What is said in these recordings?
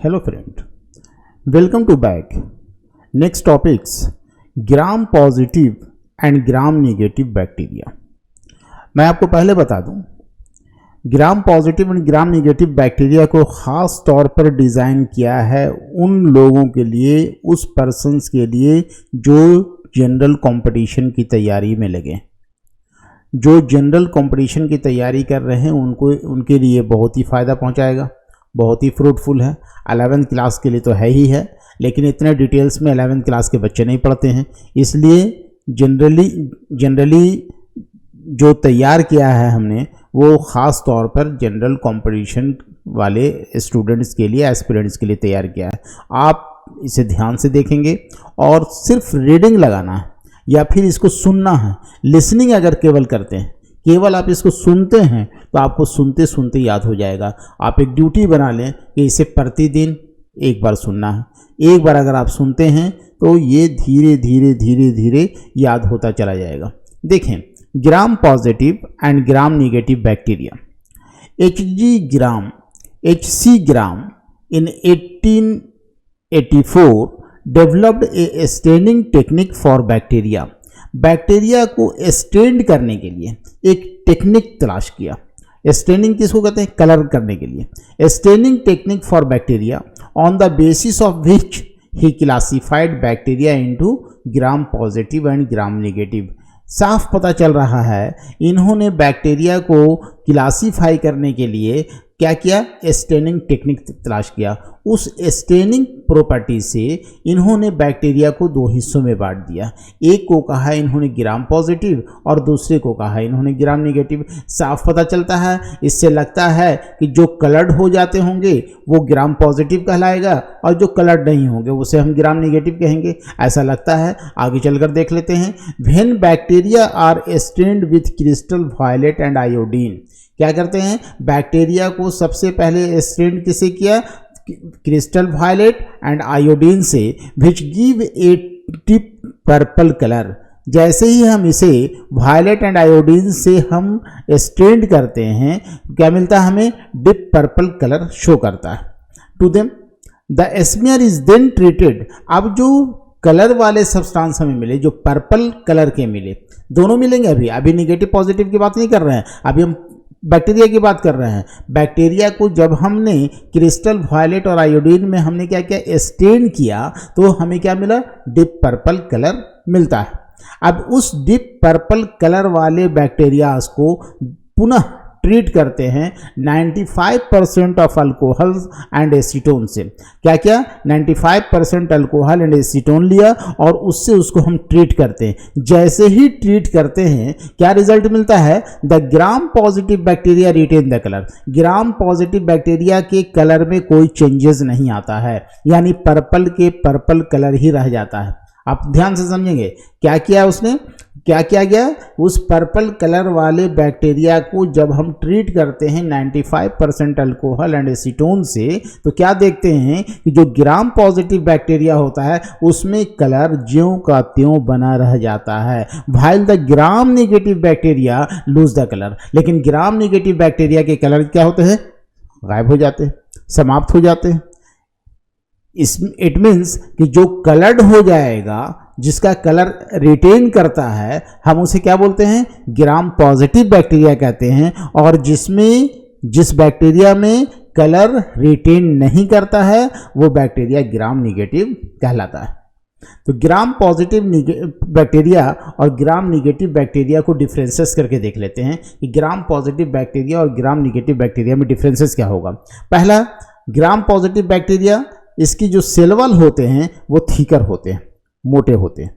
Hello friend, welcome to back. Next topics gram positive and gram negative bacteria. मैं आपको पहले बता दूं, gram positive and gram negative bacteria को ख़ास तौर पर डिज़ाइन किया है उन लोगों के लिए, उस पर्सन्स के लिए जो जनरल कंपटीशन की तैयारी में लगे। जो जनरल कंपटीशन की तैयारी कर रहे हैं उनके लिए बहुत ही फ़ायदा पहुंचाएगा, बहुत ही फ्रूटफुल है। 11th क्लास के लिए तो है ही है, लेकिन इतने डिटेल्स में 11th क्लास के बच्चे नहीं पढ़ते हैं, इसलिए जनरली जो तैयार किया है हमने वो ख़ास तौर पर जनरल कंपटीशन वाले स्टूडेंट्स के लिए, एस्पिरेंट्स के लिए तैयार किया है। आप इसे ध्यान से देखेंगे और सिर्फ रीडिंग लगाना है या फिर इसको सुनना है। लिसनिंग अगर केवल करते हैं, केवल आप इसको सुनते हैं तो आपको सुनते सुनते याद हो जाएगा। आप एक ड्यूटी बना लें कि इसे प्रतिदिन एक बार सुनना है। एक बार अगर आप सुनते हैं तो ये धीरे धीरे धीरे धीरे याद होता चला जाएगा। देखें, gram positive and gram negative bacteria. HC gram in 1884 developed A staining technique for bacteria. Bacteria को स्टेंड करने के लिए एक टेक्निक तलाश किया। स्टेनिंग किसको कहते हैं? कलर करने के लिए। Staining technique for bacteria on the basis of which he classified bacteria into gram positive and gram negative. साफ पता चल रहा है इन्होंने बैक्टीरिया को क्लासीफाई करने के लिए क्या किया? स्टेनिंग टेक्निक तलाश किया। उस स्टेनिंग प्रॉपर्टी से इन्होंने बैक्टीरिया को दो हिस्सों में बांट दिया। एक को कहा इन्होंने ग्राम पॉजिटिव और दूसरे को कहा इन्होंने ग्राम नेगेटिव। साफ पता चलता है, इससे लगता है कि जो कलर्ड हो जाते होंगे वो ग्राम पॉजिटिव कहलाएगा और जो कलर्ड नहीं होंगे उसे हम ग्राम नेगेटिव कहेंगे, ऐसा लगता है। आगे चलकर देख लेते हैं। When bacteria are stained with crystal violet and iodine. क्या करते हैं? बैक्टीरिया को सबसे पहले स्टेन्ड किसे किया? क्रिस्टल वायलेट एंड आयोडीन से, which give a deep purple colour. जैसे ही हम इसे वायलेट एंड आयोडीन से हम स्टेन्ड करते हैं, क्या मिलता है हमें? डिप पर्पल कलर शो करता है to them. The smear is then treated. अब जो कलर वाले सब्सटेंस हमें मिले, जो पर्पल कलर के मिले, दोनों मिलेंगे। अभी नेगेटिव पॉजिटिव की बात नहीं कर रहे हैं, अभी हम बैक्टीरिया की बात कर रहे हैं। बैक्टीरिया को जब हमने क्रिस्टल वायलेट और आयोडीन में हमने क्या किया? स्टेन किया, तो हमें क्या मिला? डिप पर्पल कलर मिलता है। अब उस डिप पर्पल कलर वाले बैक्टीरियाज को पुनः ट्रीट करते हैं 95% ऑफ अल्कोहल एंड एसीटोन से। क्या क्या? 95% अल्कोहल एंड एसीटोन लिया और उससे उसको हम ट्रीट करते हैं। जैसे ही ट्रीट करते हैं क्या रिजल्ट मिलता है? The gram positive bacteria retain the colour. Gram positive bacteria के कलर में कोई चेंजेस नहीं आता है, यानी पर्पल के पर्पल कलर ही रह जाता है। आप ध्यान से समझेंगे क्या किया उसने, क्या किया गया? उस पर्पल कलर वाले बैक्टीरिया को जब हम ट्रीट करते हैं 95% अल्कोहल एंड एसीटोन से, तो क्या देखते हैं कि जो ग्राम पॉजिटिव बैक्टीरिया होता है उसमें कलर ज्यों का त्यों बना रह जाता है। While the gram negative bacteria lose the colour. लेकिन ग्राम नेगेटिव बैक्टीरिया के कलर क्या होते हैं? गायब हो जाते हैं, समाप्त हो जाते हैं। इट मीन्स कि जो कलर्ड हो जाएगा, जिसका कलर रिटेन करता है, हम उसे क्या बोलते हैं? ग्राम पॉजिटिव बैक्टीरिया कहते हैं। और जिस बैक्टीरिया में कलर रिटेन नहीं करता है वो बैक्टीरिया ग्राम नेगेटिव कहलाता है। तो ग्राम पॉजिटिव बैक्टीरिया और ग्राम नेगेटिव बैक्टीरिया को डिफरेंसेस करके देख लेते हैं कि ग्राम पॉजिटिव बैक्टीरिया और ग्राम नेगेटिव बैक्टीरिया में डिफरेंसेस क्या होगा। पहला, ग्राम पॉजिटिव बैक्टीरिया, इसकी जो सेल वॉल होते हैं वो थीकर होते हैं, मोटे होते हैं,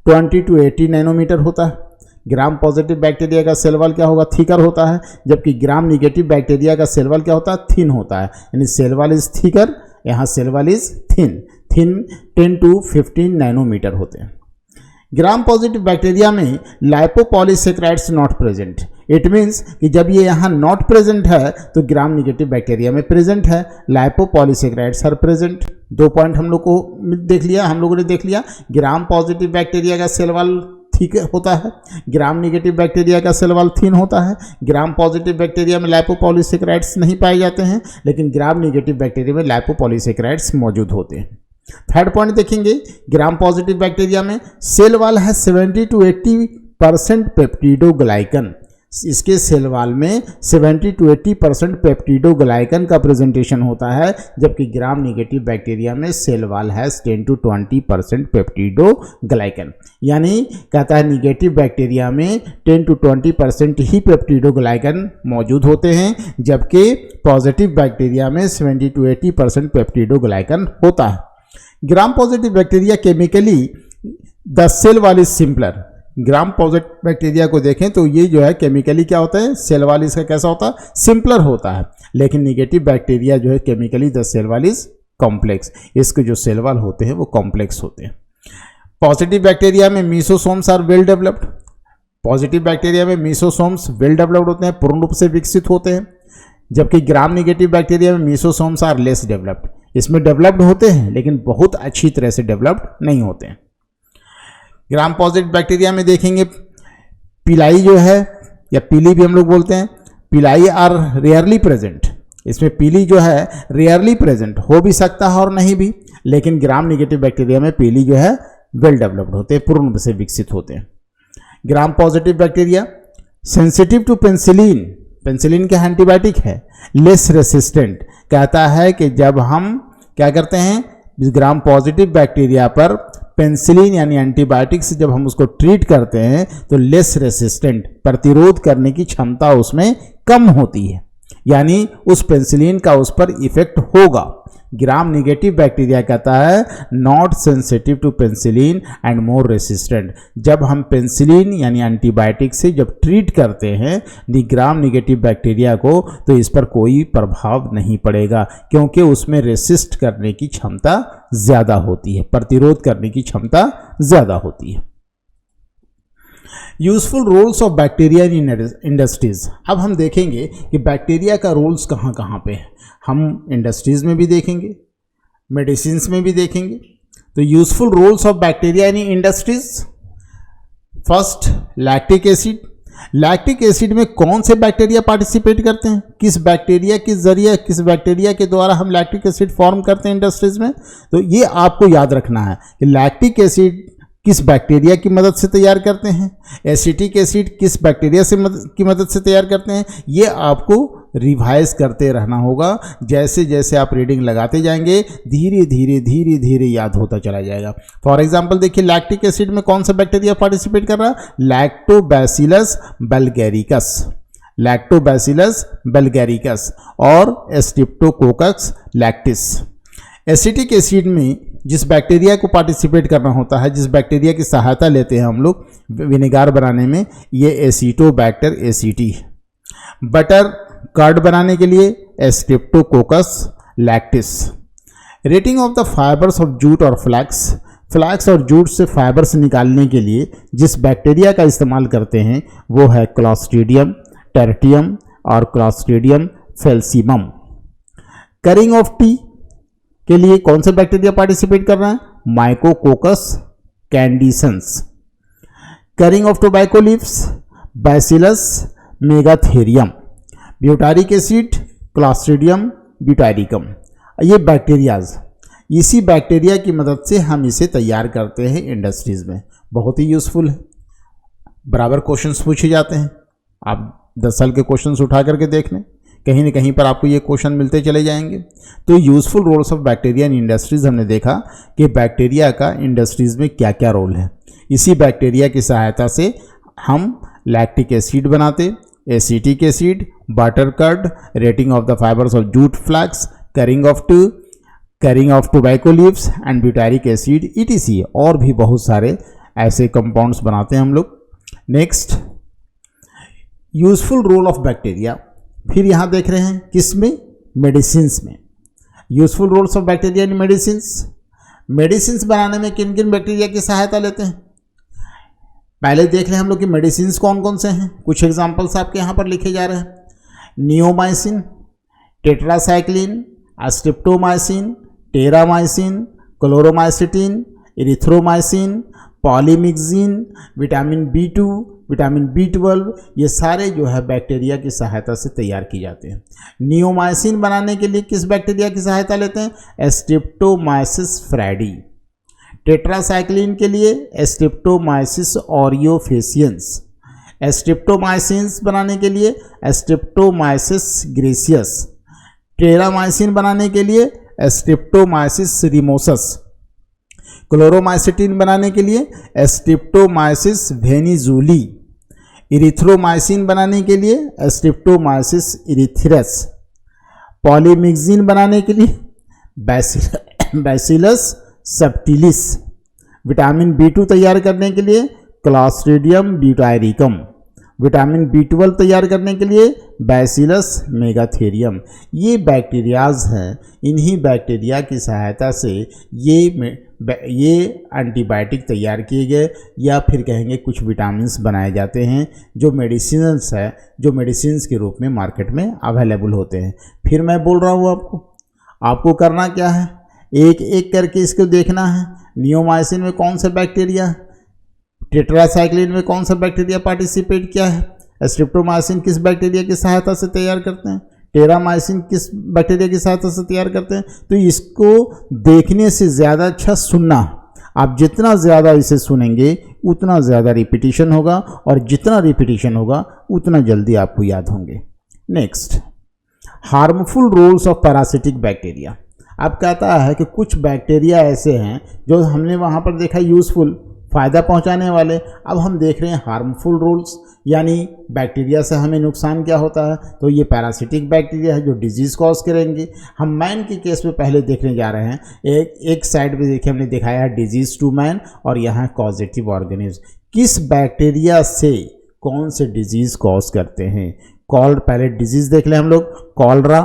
20 to 80 नैनोमीटर होता है। ग्राम पॉजिटिव बैक्टीरिया का सेल वॉल क्या होगा? थीकर होता है। जबकि ग्राम नेगेटिव बैक्टीरिया का सेल वॉल क्या होता है? थिन होता है। यानी सेल वॉल इज थीकर, यहाँ cell wall is thin 10 to 15 nanometre होते हैं। ग्राम पॉजिटिव बैक्टीरिया में lipopolysaccharides not present. It means कि जब ये यहाँ नॉट प्रेजेंट है तो ग्राम नेगेटिव बैक्टीरिया में प्रेजेंट है। Lipopolysaccharides are present. दो पॉइंट हम लोगों ने देख लिया। ग्राम पॉजिटिव बैक्टीरिया का सेल वॉल ठीक होता है, ग्राम नेगेटिव बैक्टीरिया का सेल वॉल थिन होता है, ग्राम पॉजिटिव बैक्टीरिया में लाइपोपॉलीसेकेराइड्स नहीं पाए जाते हैं, लेकिन ग्राम नेगेटिव बैक्टीरिया में लाइपोपॉलीसेकेराइड्स मौजूद होते हैं। थर्ड पॉइंट देखेंगे, ग्राम पॉजिटिव बैक्टीरिया में सेल वॉल है 70 to 80% पेप्टिडोग्लाइकन। इसके सेल वॉल में 70 to 80% पेप्टिडोग्लाइकन का प्रेजेंटेशन होता है, जबकि ग्राम नेगेटिव बैक्टीरिया में सेल वॉल है 10 to 20% पेप्टिडोग्लाइकन। यानी कहता है निगेटिव बैक्टीरिया में 10 to 20% ही पेप्टिडोग्लाइकन मौजूद होते हैं, जबकि पॉजिटिव बैक्टीरिया में 70 to 80% पेप्टिडोग्लाइकन होता है। Gram positive bacteria chemically the cell wall is simpler. Gram positive bacteria को देखें तो ये जो है केमिकली क्या होता है, सेल वॉल इसका कैसा होता है, सिंपलर होता है, लेकिन निगेटिव बैक्टीरिया जो है chemically the cell wall is complex. इसके जो सेल वॉल होते हैं वो कॉम्प्लेक्स होते हैं। पॉजिटिव बैक्टीरिया में mesosomes are well developed. Positive bacteria में मीसोसोम्स वेल डेवलप्ड होते हैं, पूर्ण रूप से विकसित होते हैं, जबकि ग्राम नेगेटिव बैक्टीरिया में मीसोसोम्स आर लेस डेवलप्ड। इसमें डेवलप्ड होते हैं लेकिन बहुत अच्छी तरह से डेवलप्ड नहीं होते हैं। ग्राम पॉजिटिव बैक्टीरिया में देखेंगे पिलाई जो है या पीली भी हम लोग बोलते हैं, पिलाई आर रेयरली प्रेजेंट। इसमें पीली जो है रेयरली प्रेजेंट हो भी सकता है और नहीं भी, लेकिन ग्राम नेगेटिव बैक्टीरिया में पीली जो है वेल डेवलप्ड होते हैं, पूर्ण रूप से विकसित होते हैं। Gram positive bacteria sensitive to penicillin, penicillin के एंटीबायोटिक है, लेस रेसिस्टेंट। कहता है कि जब हम क्या करते हैं ग्राम पॉजिटिव बैक्टीरिया पर पेंसिलिन यानी एंटीबायोटिक से जब हम उसको ट्रीट करते हैं तो लेस रेसिस्टेंट, प्रतिरोध करने की क्षमता उसमें कम होती है, यानी उस पेंसिलिन का उस पर इफेक्ट होगा। ग्राम नेगेटिव बैक्टीरिया कहता है not sensitive to penicillin and more resistant. जब हम पेंसिलिन यानी एंटीबायोटिक से जब ट्रीट करते हैं ग्राम नेगेटिव बैक्टीरिया को तो इस पर कोई प्रभाव नहीं पड़ेगा, क्योंकि उसमें रेसिस्ट करने की क्षमता ज़्यादा होती है, प्रतिरोध करने की क्षमता ज़्यादा होती है। Useful roles of bacteria in industries. अब हम देखेंगे कि बैक्टीरिया का रोल्स कहाँ कहाँ पे है। हम इंडस्ट्रीज में भी देखेंगे, मेडिसिन्स में भी देखेंगे। तो useful roles of bacteria in industries, first lactic acid. Lactic acid में कौन से बैक्टीरिया पार्टिसिपेट करते हैं, किस बैक्टीरिया के जरिए, किस बैक्टीरिया के द्वारा हम लैक्टिक एसिड फॉर्म करते हैं इंडस्ट्रीज में। तो ये आपको याद रखना है कि लैक्टिक एसिड किस बैक्टीरिया की मदद से तैयार करते हैं, एसिटिक एसिड किस बैक्टीरिया से की मदद से तैयार करते हैं। ये आपको रिवाइज करते रहना होगा। जैसे जैसे आप रीडिंग लगाते जाएंगे धीरे धीरे धीरे धीरे याद होता चला जाएगा। फॉर एग्जांपल देखिए लैक्टिक एसिड में कौन सा बैक्टीरिया पार्टिसिपेट कर रहा है, लैक्टोबैसिलस बल्गैरिकस, लैक्टोबैसिलस बल्गैरिकस और स्ट्रेप्टोकोकस लैक्टिस। एसिटिक एसिड में जिस बैक्टीरिया को पार्टिसिपेट करना होता है, जिस बैक्टीरिया की सहायता लेते हैं हम लोग विनेगार बनाने में, ये एसिटोबैक्टर एसिटी। बटर कर्ड बनाने के लिए Streptococcus lactis. Rating of the fibres of jute और फ्लैक्स। फ्लैक्स और जूट से फाइबर्स निकालने के लिए जिस बैक्टीरिया का इस्तेमाल करते हैं वो है क्लॉस्ट्रीडियम टेरिटियम और Clostridium felsineum. Curing of tea के लिए कौन सा बैक्टीरिया पार्टिसिपेट कर रहा है, Micrococcus candicans. Curing of tobacco leaves, Bacillus megatherium. Butyric acid, Clostridium butyricum. ये बैक्टीरियाज, इसी बैक्टीरिया की मदद से हम इसे तैयार करते हैं इंडस्ट्रीज में। बहुत ही यूजफुल है, बराबर क्वेश्चंस पूछे जाते हैं। आप 10 साल के क्वेश्चंस उठा करके देख लें, कहीं न कहीं पर आपको ये क्वेश्चन मिलते चले जाएंगे। तो useful roles of bacteria in industries, हमने देखा कि बैक्टीरिया का इंडस्ट्रीज में क्या क्या रोल है। इसी बैक्टीरिया की सहायता से हम लैक्टिक एसिड बनाते, acetic acid, butter curd, retting of the fibres of jute flax, curing of tobacco leaves and butyric acid ETC, और भी बहुत सारे ऐसे कंपाउंड्स बनाते हैं हम लोग। Next useful role of bacteria, फिर यहाँ देख रहे हैं किसमें, मेडिसिन्स में। Useful roles of bacteria in medicines. Medicines बनाने में किन किन बैक्टीरिया की सहायता लेते हैं, पहले देख रहे हैं हम लोग कि मेडिसिन्स कौन कौन से हैं। कुछ एग्जांपल्स आपके यहाँ पर लिखे जा रहे हैं, neomycin, tetracycline, streptomycin, Terramycin, Chloromycetin, erythromycin, polymyxin, vitamin B2, vitamin B12, ये सारे जो है बैक्टीरिया की सहायता से तैयार किए जाते हैं। नियोमाइसिन बनाने के लिए किस बैक्टीरिया की सहायता लेते हैं? Streptomyces Freddie. टेट्रासाइक्लिन के लिए स्ट्रेप्टोमाइसिस ऑरियोफेसियंस। स्ट्रेप्टोमाइसिन्स बनाने के लिए स्ट्रेप्टोमाइसिस ग्रेसियस। टेरामाइसिन बनाने के लिए स्ट्रेप्टोमाइसिस रिमोसस। क्लोरोमाइसिटिन बनाने के लिए स्ट्रेप्टोमाइसिस वेनिजूली। इरिथ्रोमाइसिन बनाने के लिए स्ट्रेप्टोमाइसिस इरिथ्रस। पॉलीमिक्सिन बनाने के लिए बैसिलस सबटिलिस। विटामिन B2 तैयार करने के लिए क्लॉस्ट्रिडियम ब्यूटायरिकम। विटामिन B12 तैयार करने के लिए बैसिलस मेगाथेरियम। ये बैक्टीरियाज हैं, इन्हीं बैक्टीरिया की सहायता से ये एंटीबायोटिक तैयार किए गए या फिर कहेंगे कुछ विटामिन्स बनाए जाते हैं जो मेडिसिन्स है, जो मेडिसिन्स के रूप में मार्केट में अवेलेबल होते हैं। फिर मैं बोल रहा हूँ आपको करना क्या है, एक एक करके इसको देखना है। नियोमाइसिन में कौन सा बैक्टीरिया, टेट्रासाइक्लिन में कौन सा बैक्टीरिया पार्टिसिपेट किया है, स्ट्रेप्टोमाइसिन किस बैक्टीरिया की सहायता से तैयार करते हैं, टेरामाइसिन किस बैक्टीरिया की सहायता से तैयार करते हैं। तो इसको देखने से ज़्यादा अच्छा सुनना। आप जितना ज़्यादा इसे सुनेंगे उतना ज़्यादा रिपीटिशन होगा, और जितना रिपीटिशन होगा उतना जल्दी आपको याद होंगे। Next, harmful roles of parasitic bacteria. अब कहता है कि कुछ बैक्टीरिया ऐसे हैं जो हमने वहाँ पर देखा यूज़फुल, फ़ायदा पहुंचाने वाले। अब हम देख रहे हैं हार्मफुल रोल्स, यानी बैक्टीरिया से हमें नुकसान क्या होता है। तो ये पैरासिटिक बैक्टीरिया है जो डिजीज़ कॉज करेंगे। हम मैन के केस में पहले देखने जा रहे हैं। एक साइड पे देखिए हमने दिखाया है डिजीज़ टू मैन, और यहाँ कॉजेटिव ऑर्गेनिज्म। किस बैक्टीरिया से कौन से डिजीज़ कॉज करते हैं। पहले डिजीज़ देख लें हम लोग। Cholera,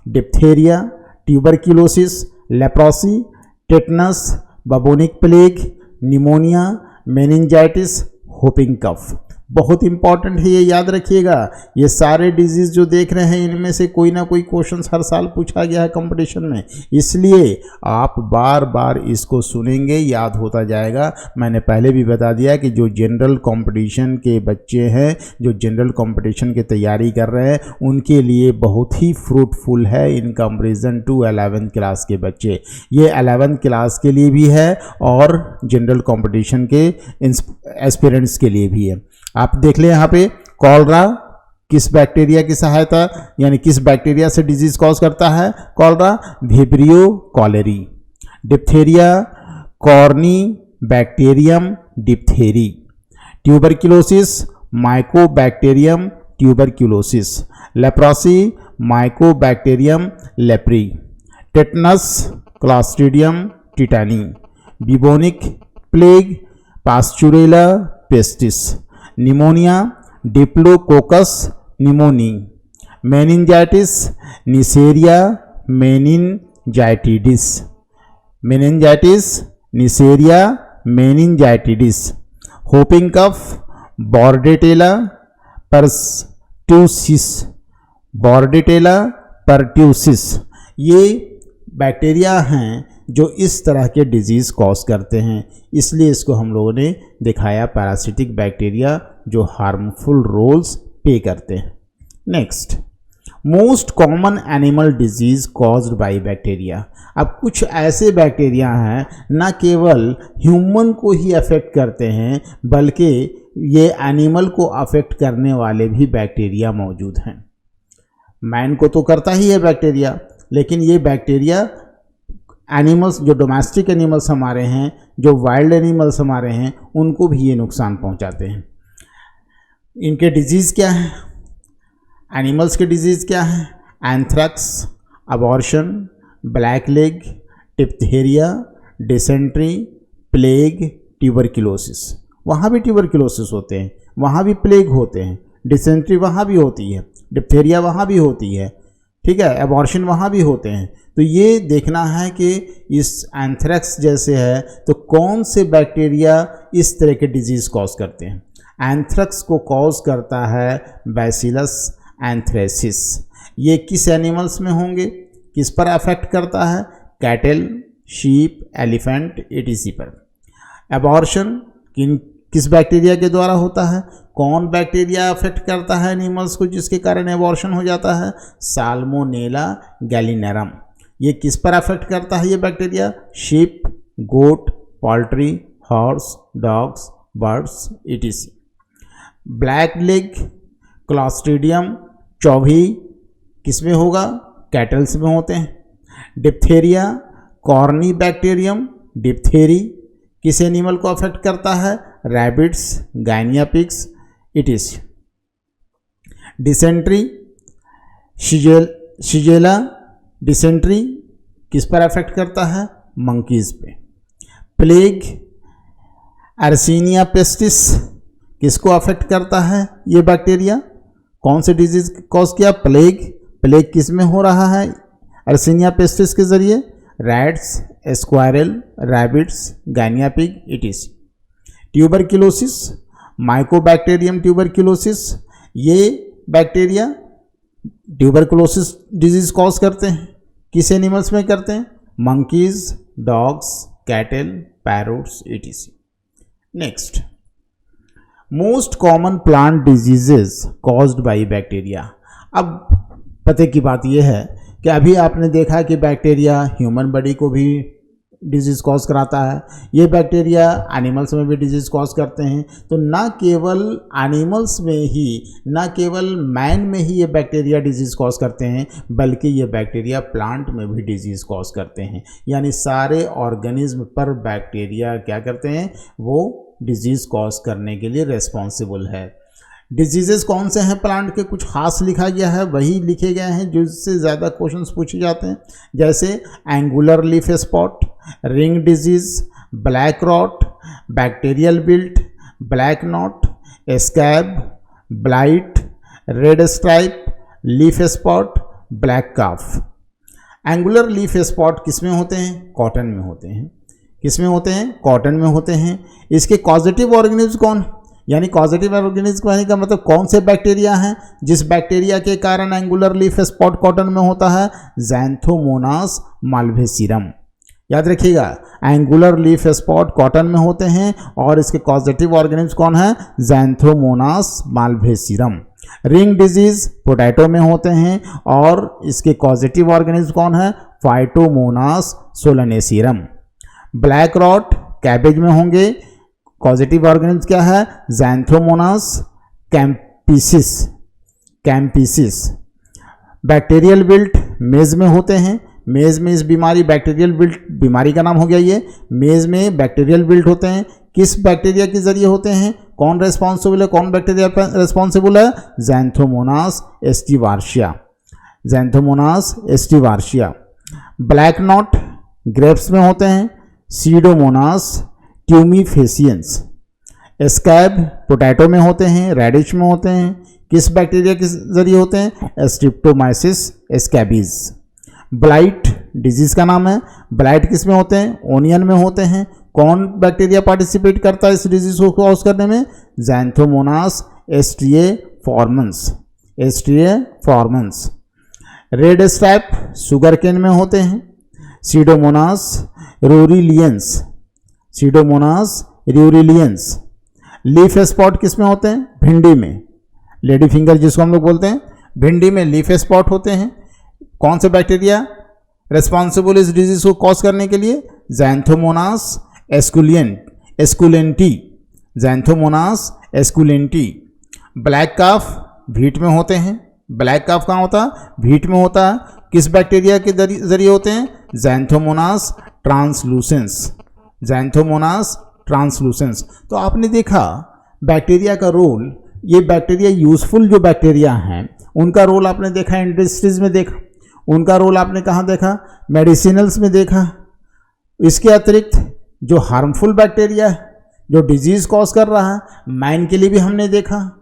diphtheria, tuberculosis, leprosy, tetanus, bubonic plague, pneumonia, meningitis, whooping cough. बहुत इंपॉर्टेंट है, ये याद रखिएगा। ये सारे डिजीज़ जो देख रहे हैं इनमें से कोई ना कोई क्वेश्चन हर साल पूछा गया है कंपटीशन में, इसलिए आप बार बार इसको सुनेंगे, याद होता जाएगा। मैंने पहले भी बता दिया कि जो जनरल कंपटीशन के बच्चे हैं, जो जनरल कंपटीशन की तैयारी कर रहे हैं, उनके लिए बहुत ही फ्रूटफुल है in comparison to 11th class के बच्चे। ये 11th क्लास के लिए भी है और जनरल कंपटीशन के एस्पिरेंट्स के लिए भी है। आप देख लें यहाँ पे, कॉलरा किस बैक्टीरिया की सहायता, यानी किस बैक्टीरिया से डिजीज कॉज करता है। Cholera Vibrio cholerae. Diphtheria Corynebacterium diphtheriae. Tuberculosis Mycobacterium tuberculosis. Leprosy Mycobacterium leprae. Tetanus Clostridium tetani. Bubonic plague Pasteurella pestis. Pneumonia Diplococcus pneumoniae. Meningitis Neisseria meningitidis. Meningitis Neisseria meningitidis. Whooping cough Bordetella pertussis. Bordetella pertussis. ये bacteria हैं जो इस तरह के disease cause करते हैं, इसलिए इसको हम लोगों ने दिखाया पैरासिटिक बैक्टीरिया जो हार्मफुल रोल्स पे करते हैं। Next, most common animal disease caused by bacteria. अब कुछ ऐसे बैक्टीरिया हैं ना केवल ह्यूमन को ही अफेक्ट करते हैं, बल्कि ये एनिमल को अफेक्ट करने वाले भी बैक्टीरिया मौजूद हैं। मैन को तो करता ही है बैक्टीरिया, लेकिन ये बैक्टीरिया एनिमल्स, जो डोमेस्टिक एनिमल्स हमारे हैं, जो वाइल्ड एनिमल्स हमारे हैं, उनको भी ये नुकसान पहुंचाते हैं। इनके डिजीज़ क्या हैं? एनिमल्स के डिजीज़ क्या हैं? Anthrax, abortion, black leg, diphtheria, dysentery, plague, tuberculosis. वहाँ भी ट्यूबरक्यूलोसिस होते हैं, वहाँ भी प्लेग होते हैं, डिसेंट्री वहाँ भी होती है, डिप्थेरिया वहाँ भी होती है, ठीक है, एबॉर्शन वहाँ भी होते हैं। तो ये देखना है कि इस एंथ्रैक्स जैसे है तो कौन से बैक्टीरिया इस तरह के डिजीज़ कॉज करते हैं। एंथ्रैक्स को कॉज करता है बैसिलस एंथ्रेसिस। ये किस एनिमल्स में होंगे, किस पर अफेक्ट करता है? कैटल, शीप, एलिफेंट, etc पर। एबॉर्शन किस बैक्टीरिया के द्वारा होता है? कौन बैक्टीरिया अफेक्ट करता है एनिमल्स को जिसके कारण एबॉर्शन हो जाता है? Salmonella gallinarum. ये किस पर अफेक्ट करता है ये bacteria? Sheep, goat, poultry, horse, dogs, birds etc। Black leg Clostridium chauvoei किस में होगा? कैटल्स में होते हैं। डिप्थेरिया कॉर्नी बैक्टीरियम डिप्थेरी किस एनिमल को अफेक्ट करता है? Rabbits, guinea pigs etc। Dysentery Shigella dysenteriae किस पर अफेक्ट करता है? मंकीज पे। प्लेग अर्सीनिया पेस्टिस किसको अफेक्ट करता है ये बैक्टीरिया? कौन से डिजीज कॉज किया? प्लेग। प्लेग किस में हो रहा है? अर्सीनिया पेस्टिस के जरिए। Rats, squirrel, rabbits, guinea pig etc। Tuberculosis Mycobacterium tuberculosis, ये बैक्टीरिया ट्यूबरक्लोसिस डिजीज कॉज करते हैं। किस एनिमल्स में करते हैं? Monkeys, dogs, cattle, parrots etc। Next, most common plant diseases caused by bacteria. अब पते की बात यह है कि अभी आपने देखा कि बैक्टीरिया ह्यूमन बॉडी को भी डिजीज़ कॉज कराता है, ये बैक्टीरिया एनिमल्स में भी डिजीज़ कॉज करते हैं। तो ना केवल एनिमल्स में ही, ना केवल मैन में ही ये बैक्टीरिया डिजीज़ कॉज करते हैं, बल्कि ये बैक्टीरिया प्लांट में भी डिजीज़ कॉज करते हैं। यानी सारे ऑर्गेनिज्म पर बैक्टीरिया क्या करते हैं? वो डिजीज़ कॉज करने के लिए रेस्पॉन्सिबल है। डिजीजेस कौन से हैं प्लांट के? कुछ खास लिखा गया है, वही लिखे गए हैं जिससे ज़्यादा क्वेश्चंस पूछे जाते हैं। जैसे angular leaf spot, ring disease, black rot, bacterial wilt, black knot, scab, blight, red stripe, leaf spot, black chaff. Angular leaf spot किस में होते हैं? कॉटन में होते हैं। किस में होते हैं? कॉटन में होते हैं। इसके कॉजेटिव ऑर्गेनिज्म कौन? यानी कॉजेटिव ऑर्गेनिज्म कहने का मतलब कौन से बैक्टीरिया हैं जिस बैक्टीरिया के कारण एंगुलर लीफ स्पॉट कॉटन में होता है? ज़ैंथोमोनास माल्वेसियरम। याद रखिएगा, एंगुलर लीफ स्पॉट कॉटन में होते हैं और इसके कॉजेटिव ऑर्गेनिज्म कौन है? ज़ैंथोमोनास माल्वेसियरम। रिंग डिजीज पोटैटो में होते हैं और इसके कॉजेटिव ऑर्गेनिज्म कौन है? फाइटोमोनास सोलनेसियरम। ब्लैक रॉट कैबेज में होंगे, पॉजिटिव ऑर्गेनिज्म क्या है? ज़ैंथोमोनास कैम्पिसिस। बैक्टीरियल बिल्ट मेज में होते हैं। मेज में इस बीमारी बैक्टीरियल बिल्ट बीमारी का नाम हो गया ये। मेज में बैक्टीरियल बिल्ट होते हैं। किस बैक्टीरिया के जरिए होते हैं? कौन रेस्पॉन्सिबल है? कौन बैक्टीरिया रेस्पॉन्सिबल है? ज़ैंथोमोनास एस्टिवार्शिया। ब्लैक नॉट ग्रेप्स में होते हैं। Pseudomonas tumefaciens. स्कैब पोटैटो में होते हैं, रेडिश में होते हैं। किस बैक्टीरिया के जरिए होते हैं? स्ट्रिप्टोमाइसिस स्कैबीज। ब्लाइट डिजीज का नाम है। ब्लाइट किस में होते हैं? ओनियन में होते हैं। कौन बैक्टीरिया पार्टिसिपेट करता है इस डिजीज को कॉज करने में? ज़ैंथोमोनास एस्ट्रिएफॉर्मन्स। रेड स्ट्राइप शुगर केन में होते हैं। सीडोमोनास रूरिलियंस। लीफ स्पॉट किस में होते हैं? भिंडी में। लेडी फिंगर जिसको हम लोग बोलते हैं, भिंडी में लीफ स्पॉट होते हैं। कौन से बैक्टीरिया रेस्पॉन्सिबल इस डिजीज को कॉज करने के लिए? ज़ैंथोमोनास एस्कुलेंटी। ब्लैक काफ व्हीट में होते हैं। ब्लैक काफ कहाँ होता है? व्हीट में होता है। किस बैक्टीरिया के जरिए होते हैं? ज़ैंथोमोनास ट्रांसलूसेंस। तो आपने देखा बैक्टीरिया का रोल। ये बैक्टीरिया यूजफुल जो बैक्टीरिया हैं उनका रोल आपने देखा इंडस्ट्रीज में देखा, उनका रोल आपने कहाँ देखा? मेडिसिनल्स में देखा। इसके अतिरिक्त जो हार्मफुल बैक्टीरिया है जो डिजीज कॉज कर रहा है, मैन के लिए भी हमने देखा,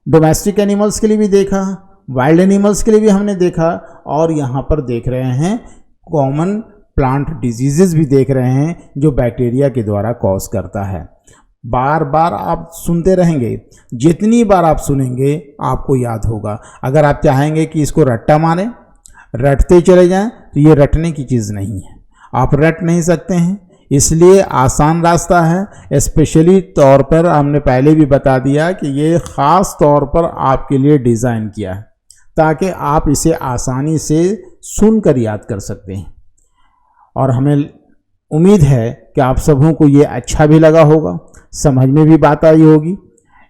डोमेस्टिक एनिमल्स के लिए भी देखा, वाइल्ड एनिमल्स के लिए भी हमने देखा, और यहाँ पर देख रहे हैं कॉमन प्लांट डिजीजेस भी देख रहे हैं जो बैक्टीरिया के द्वारा कॉज करता है। बार बार आप सुनते रहेंगे, जितनी बार आप सुनेंगे आपको याद होगा। अगर आप चाहेंगे कि इसको रट्टा मारें, रटते चले जाएं, तो ये रटने की चीज़ नहीं है। आप रट नहीं सकते हैं। इसलिए आसान रास्ता है। स्पेशली तौर पर हमने पहले भी बता दिया कि ये ख़ास तौर पर आपके लिए डिज़ाइन किया है ताकि आप इसे आसानी से सुनकर याद कर सकते हैं। और हमें उम्मीद है कि आप सबों को ये अच्छा भी लगा होगा, समझ में भी बात आई होगी।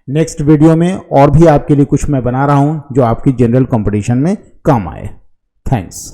नेक्स्ट वीडियो में और भी आपके लिए कुछ मैं बना रहा हूँ जो आपकी जनरल कंपटीशन में काम आए। थैंक्स।